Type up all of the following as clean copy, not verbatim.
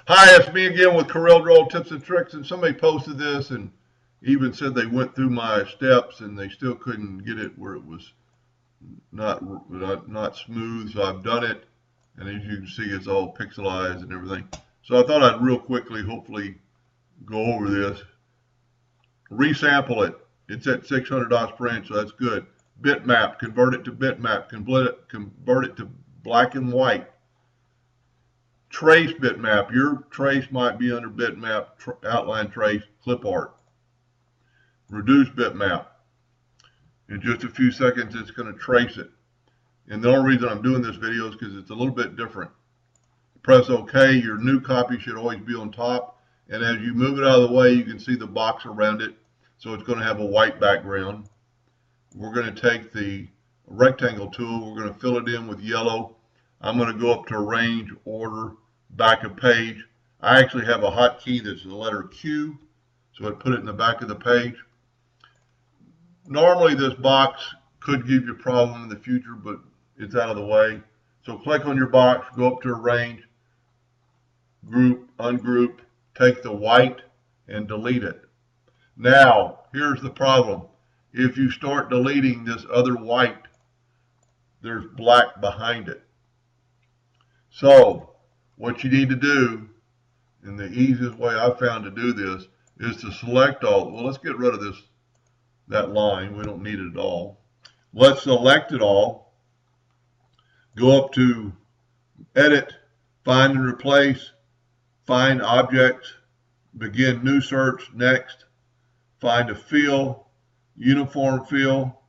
Hi, it's me again with Corel Draw Tips and Tricks, and somebody posted this and even said they went through my steps and they still couldn't get it where it was not smooth. So I've done it, and as you can see, it's all pixelized and everything. So I thought I'd real quickly, hopefully, go over this, resample it. It's at 600 dots per inch, so that's good. Bitmap, convert it to bitmap, convert it to black and white. Trace bitmap. Your trace might be under bitmap, outline trace, clipart. Reduce bitmap. In just a few seconds, it's going to trace it. And the only reason I'm doing this video is because it's a little bit different. Press OK. Your new copy should always be on top. And as you move it out of the way, you can see the box around it. So it's going to have a white background. We're going to take the rectangle tool. We're going to fill it in with yellow. I'm going to go up to Arrange, Order, Back of Page. I actually have a hotkey that's the letter Q, so I put it in the back of the page. Normally this box could give you a problem in the future, but it's out of the way. So click on your box, go up to Arrange, Group, Ungroup, take the white and delete it. Now, here's the problem. If you start deleting this other white, there's black behind it. So what you need to do, and the easiest way I've found to do this, is to select all. Well, let's get rid of that line. We don't need it at all. Let's select it all. Go up to Edit, Find and Replace, Find Objects, Begin New Search, Next. Find a fill, Uniform Fill,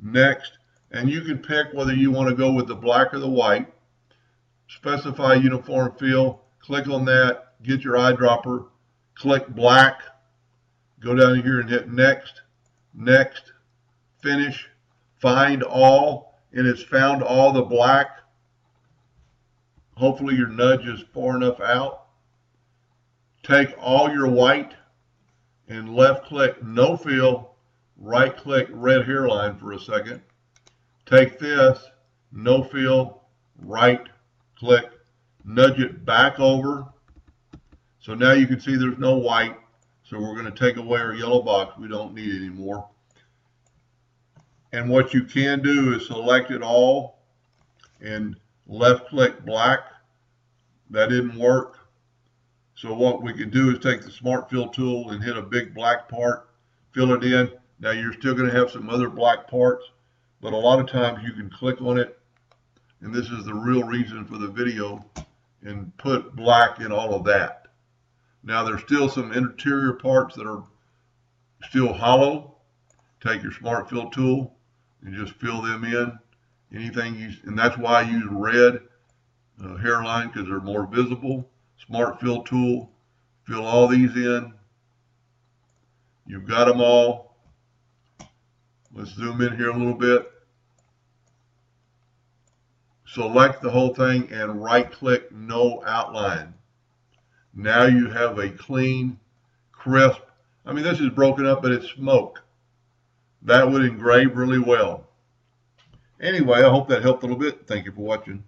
Next. And you can pick whether you want to go with the black or the white. Specify uniform fill, click on that, get your eyedropper, click black, go down here and hit next, next, finish, find all, and it's found all the black. Hopefully your nudge is far enough out. Take all your white and left click no fill, right click red hairline for a second. Take this, no fill, right click, nudge it back over. So now you can see there's no white. So we're going to take away our yellow box. We don't need it anymore. And what you can do is select it all and left click black. That didn't work. So what we can do is take the Smart Fill tool and hit a big black part, fill it in. Now you're still going to have some other black parts, but a lot of times you can click on it, and this is the real reason for the video, and put black in all of that. Now there's still some interior parts that are still hollow. Take your Smart Fill tool and just fill them in. And that's why I use red hairline, because they're more visible. Smart Fill tool, fill all these in. You've got them all. Let's zoom in here a little bit. Select the whole thing and right click no outline. Now you have a clean, crisp, I mean this is broken up but it's smoke. That would engrave really well. Anyway, I hope that helped a little bit. Thank you for watching.